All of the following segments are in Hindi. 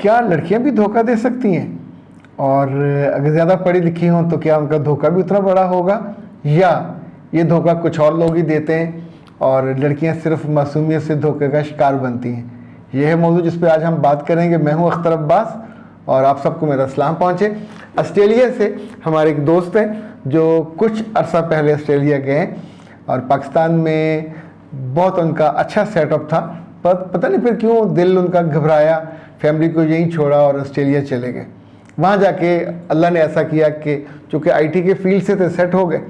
क्या लड़कियां भी धोखा दे सकती हैं? और अगर ज़्यादा पढ़ी लिखी हों तो क्या उनका धोखा भी उतना बड़ा होगा, या ये धोखा कुछ और लोग ही देते हैं और लड़कियां सिर्फ मासूमियत से धोखे का शिकार बनती हैं? यह है मौजूद जिस पे आज हम बात करेंगे। मैं हूं अख्तर अब्बास और आप सबको मेरा सलाम पहुँचे। ऑस्ट्रेलिया से हमारे एक दोस्त हैं जो कुछ अरसा पहले ऑस्ट्रेलिया गए और पाकिस्तान में बहुत उनका अच्छा सेटअप था, पर पता नहीं फिर क्यों दिल उनका घबराया, फैमिली को यहीं छोड़ा और ऑस्ट्रेलिया चले गए। वहाँ जाके अल्लाह ने ऐसा किया कि चूँकि आईटी के फील्ड से थे सेट हो गए।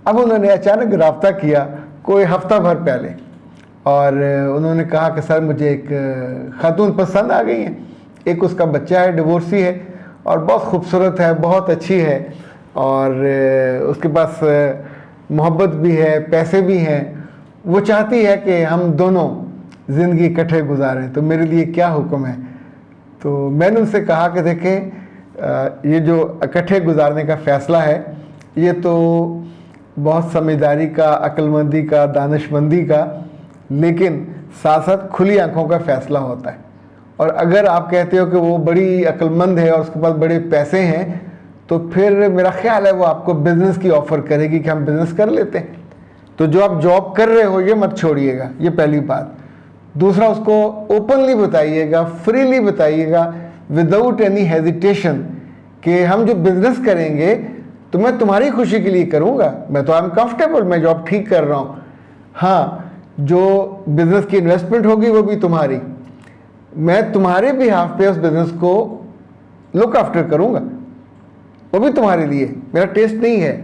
अब उन्होंने अचानक रब्ता किया कोई हफ्ता भर पहले और उन्होंने कहा कि सर मुझे एक खातून पसंद आ गई है, एक उसका बच्चा है, डिवोर्सी है और बहुत खूबसूरत है, बहुत अच्छी है और उसके पास मोहब्बत भी है, पैसे भी हैं। वो चाहती है कि हम दोनों ज़िंदगी इकट्ठे गुजारें, तो मेरे लिए क्या हुक्म है? तो मैंने उनसे कहा कि देखें, ये जो इकट्ठे गुजारने का फ़ैसला है ये तो बहुत समझदारी का, अक्लमंदी का, दानिशमंदी का, लेकिन साथ साथ खुली आंखों का फ़ैसला होता है। और अगर आप कहते हो कि वो बड़ी अक्लमंद है और उसके पास बड़े पैसे हैं, तो फिर मेरा ख्याल है वो आपको बिज़नेस की ऑफ़र करेगी कि हम बिज़नेस कर लेते हैं। तो जो आप जॉब कर रहे हो ये मत छोड़िएगा, ये पहली बात। दूसरा, उसको ओपनली बताइएगा, फ्रीली बताइएगा, विदाउट एनी हेजिटेशन कि हम जो बिज़नेस करेंगे तो मैं तुम्हारी खुशी के लिए करूँगा, मैं तो आई एम कंफर्टेबल, मैं जॉब ठीक कर रहा हूँ। हाँ, जो बिज़नेस की इन्वेस्टमेंट होगी वो भी तुम्हारी, मैं तुम्हारे बिहाफ पे उस बिज़नेस को लुक आफ्टर करूँगा, वो भी तुम्हारे लिए। मेरा टेस्ट नहीं है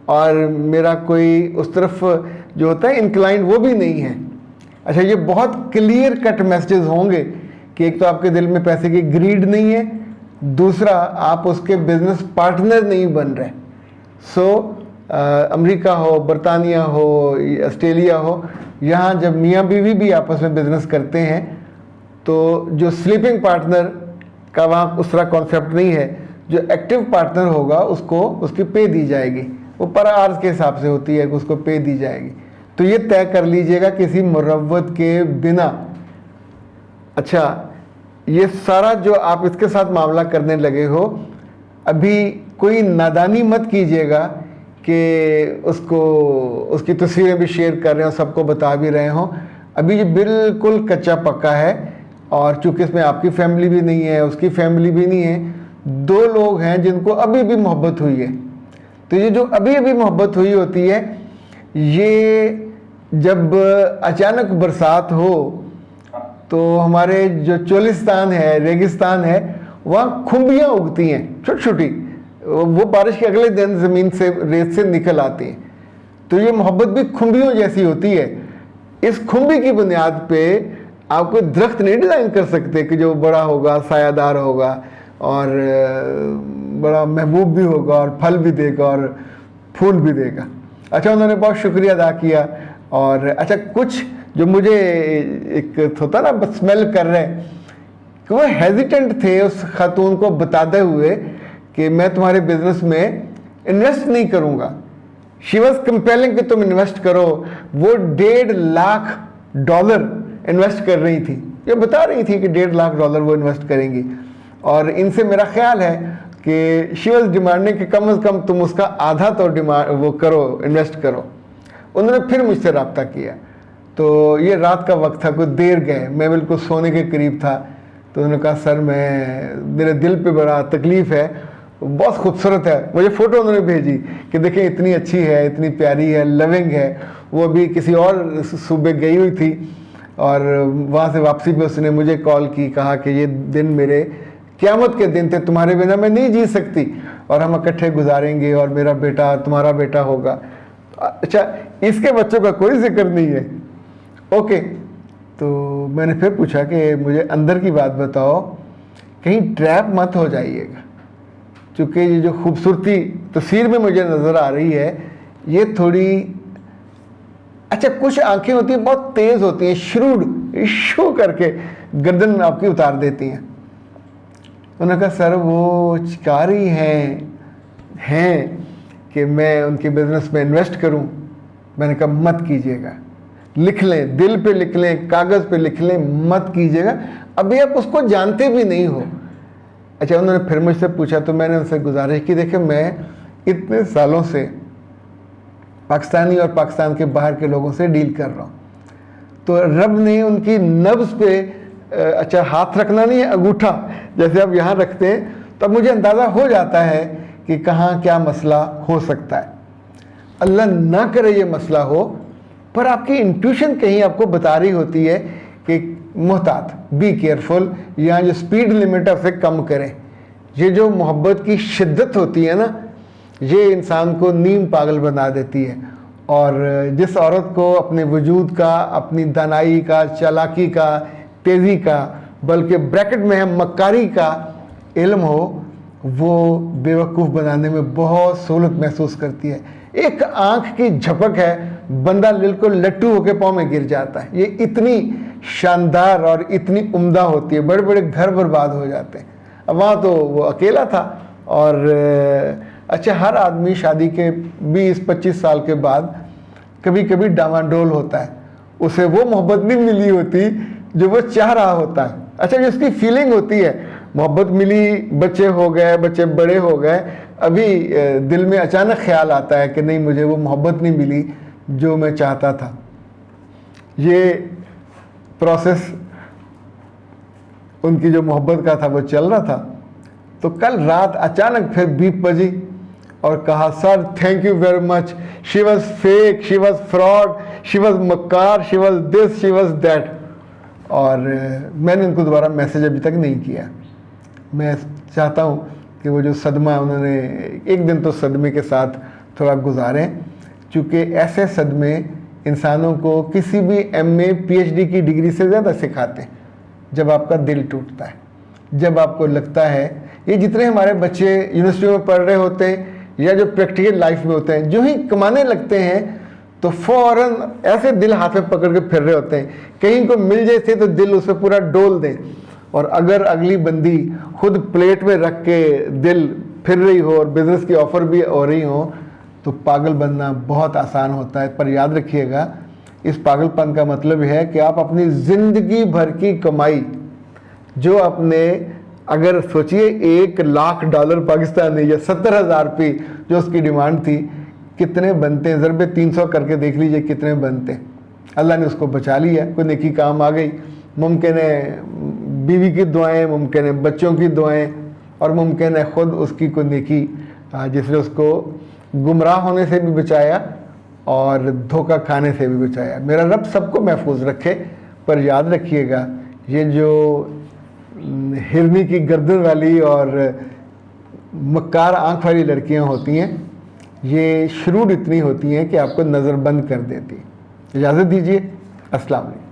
और मेरा कोई उस तरफ जो होता है इंक्लाइंड वो भी नहीं है। अच्छा, ये बहुत क्लियर कट मैसेजेस होंगे कि एक तो आपके दिल में पैसे की ग्रीड नहीं है, दूसरा आप उसके बिजनेस पार्टनर नहीं बन रहे। अमेरिका हो, बरतानिया हो, ऑस्ट्रेलिया हो, यहाँ जब मियाँ बीवी भी आपस में बिजनेस करते हैं तो जो स्लीपिंग पार्टनर का वहाँ उस तरह कॉन्सेप्ट नहीं है। जो एक्टिव पार्टनर होगा उसको उसकी पे दी जाएगी, वो पर आवर्स के हिसाब से होती है कि उसको पे दी जाएगी। तो ये तय कर लीजिएगा किसी मुरव्वत के बिना। अच्छा, ये सारा जो आप इसके साथ मामला करने लगे हो, अभी कोई नादानी मत कीजिएगा कि उसको उसकी तस्वीरें भी शेयर कर रहे हो, सबको बता भी रहे हो। अभी ये बिल्कुल कच्चा पक्का है और चूँकि इसमें आपकी फैमिली भी नहीं है, उसकी फैमिली भी नहीं है, दो लोग हैं जिनको अभी भी मोहब्बत हुई है। तो ये जो अभी अभी मोहब्बत हुई होती है, ये जब अचानक बरसात हो तो हमारे जो चोलिस्तान है, रेगिस्तान है, वहाँ खुम्बियाँ उगती हैं छोटी छोटी, वो बारिश के अगले दिन ज़मीन से रेत से निकल आती हैं। तो ये मोहब्बत भी खुम्बियों जैसी होती है। इस खुम्बी की बुनियाद पे आप कोई दरख्त नहीं डिज़ाइन कर सकते कि जो बड़ा होगा, सायादार होगा और बड़ा महबूब भी होगा और फल भी देगा और फूल भी देगा। अच्छा, उन्होंने बहुत शुक्रिया अदा किया। और अच्छा, कुछ जो मुझे एक होता ना स्मेल कर रहे हैं कि वो हेजिटेंट थे उस खातून को बताते हुए कि मैं तुम्हारे बिजनेस में इन्वेस्ट नहीं करूँगा। शी वॉज कंपेलिंग कि तुम इन्वेस्ट करो। वो $1.5 लाख इन्वेस्ट कर रही थी, ये बता रही थी कि $1.5 लाख वो इन्वेस्ट करेंगी। और इनसे मेरा ख्याल है कि शी वॉज डिमांडिंग कि कम से कम तुम उसका आधा तो वो करो, इन्वेस्ट करो। उन्होंने फिर मुझसे रब्ता किया, तो ये रात का वक्त था, कुछ देर गए, मैं बिल्कुल सोने के करीब था। तो उन्होंने कहा सर मेरे दिल पे बड़ा तकलीफ़ है, बहुत खूबसूरत है। मुझे फ़ोटो उन्होंने भेजी कि देखें इतनी अच्छी है, इतनी प्यारी है, लविंग है। वो अभी किसी और सूबे गई हुई थी और वहाँ से वापसी पे उसने मुझे कॉल की, कहा कि ये दिन मेरे क़यामत के दिन थे, तुम्हारे बिना मैं नहीं जी सकती और हम इकट्ठे गुजारेंगे और मेरा बेटा तुम्हारा बेटा होगा। अच्छा, इसके बच्चों का कोई जिक्र नहीं है। ओके, तो मैंने फिर पूछा कि मुझे अंदर की बात बताओ, कहीं ट्रैप मत हो जाइएगा, क्योंकि ये जो खूबसूरती तस्वीर में मुझे नज़र आ रही है ये थोड़ी, अच्छा कुछ आंखें होती हैं बहुत तेज़ होती हैं, श्रूड शो करके गर्दन आपकी उतार देती हैं। उन्होंने कहा सर वो शिकारी हैं कि मैं उनके बिजनेस में इन्वेस्ट करूं। मैंने कहा मत कीजिएगा, लिख लें, दिल पे लिख लें, कागज़ पे लिख लें, मत कीजिएगा। अभी आप उसको जानते भी नहीं हो। अच्छा, उन्होंने फिर मुझसे पूछा तो मैंने उनसे गुजारिश की, देखिए मैं इतने सालों से पाकिस्तानी और पाकिस्तान के बाहर के लोगों से डील कर रहा हूँ, तो रब ने उनकी नब्ज़ पे अच्छा हाथ रखना नहीं है, अंगूठा जैसे आप यहाँ रखते हैं, तब मुझे अंदाज़ा हो जाता है कि कहाँ क्या मसला हो सकता है। अल्लाह ना करे ये मसला हो, पर आपकी इंट्यूशन कहीं आपको बता रही होती है कि मोहतात, बी केयरफुल, यहाँ जो स्पीड लिमिट है उसे कम करें। ये जो मोहब्बत की शिद्दत होती है ना, ये इंसान को नीम पागल बना देती है। और जिस औरत को अपने वजूद का, अपनी दानाई का, चालाकी का, तेज़ी का, बल्कि ब्रैकेट में है मक्कारी का इल्म हो, वो बेवकूफ़ बनाने में बहुत सहूलत महसूस करती है। एक आँख की झपक है, बंदा बिल्कुल लट्टू होकर पाँव में गिर जाता है। ये इतनी शानदार और इतनी उम्दा होती है, बड़े बड़े घर बर्बाद हो जाते हैं। अब वहाँ तो वो अकेला था। और अच्छा, हर आदमी शादी के 20-25 साल के बाद कभी कभी डामाडोल होता है, उसे वो मोहब्बत नहीं मिली होती जो वो चाह रहा होता है। अच्छा, जो उसकी फीलिंग होती है, मोहब्बत मिली, बच्चे हो गए, बच्चे बड़े हो गए, अभी दिल में अचानक ख्याल आता है कि नहीं, मुझे वो मोहब्बत नहीं मिली जो मैं चाहता था। ये प्रोसेस उनकी जो मोहब्बत का था वो चल रहा था। तो कल रात अचानक फिर बीप बजी और कहा, sir thank you very much, she was fake, she was fraud, she was मक्कार, she was this, she was that. और मैंने उनको दोबारा मैसेज अभी तक नहीं किया। मैं चाहता हूँ कि वो जो सदमा उन्होंने, एक दिन तो सदमे के साथ थोड़ा गुजारें, चूँकि ऐसे सदमे इंसानों को किसी भी MA PhD की डिग्री से ज़्यादा सिखाते हैं। जब आपका दिल टूटता है, जब आपको लगता है, ये जितने हमारे बच्चे यूनिवर्सिटी में पढ़ रहे होते हैं या जो प्रैक्टिकल लाइफ में होते हैं, जो ही कमाने लगते हैं तो फ़ौरन ऐसे दिल हाथ में पकड़ के फिर रहे होते हैं, कहीं को मिल जाए थे तो दिल उसे पूरा डोल दें। और अगर अगली बंदी खुद प्लेट में रख के दिल फिर रही हो और बिज़नेस की ऑफ़र भी हो रही हो, तो पागल बनना बहुत आसान होता है। पर याद रखिएगा, इस पागलपन का मतलब है कि आप अपनी ज़िंदगी भर की कमाई, जो अपने, अगर सोचिए $1,00,000 पाकिस्तानी या 70,000 रुपये जो उसकी डिमांड थी, कितने बनते हैं, ज़रबे 300 करके देख लीजिए कितने बनते हैं। अल्लाह ने उसको बचा लिया, कोई नेकी काम आ गई। मुमकिन है बीवी की दुआएं, मुमकिन है बच्चों की दुआएं, और मुमकिन है ख़ुद उसकी कोई नेकी जिसने उसको गुमराह होने से भी बचाया और धोखा खाने से भी बचाया। मेरा रब सबको महफूज रखे। पर याद रखिएगा, ये जो हिरनी की गर्दन वाली और मक्कार आँख वाली लड़कियाँ होती हैं, ये श्रूड इतनी होती हैं कि आपको नज़रबंद कर देती। इजाज़त दीजिए, अस्सलाम वालेकुम।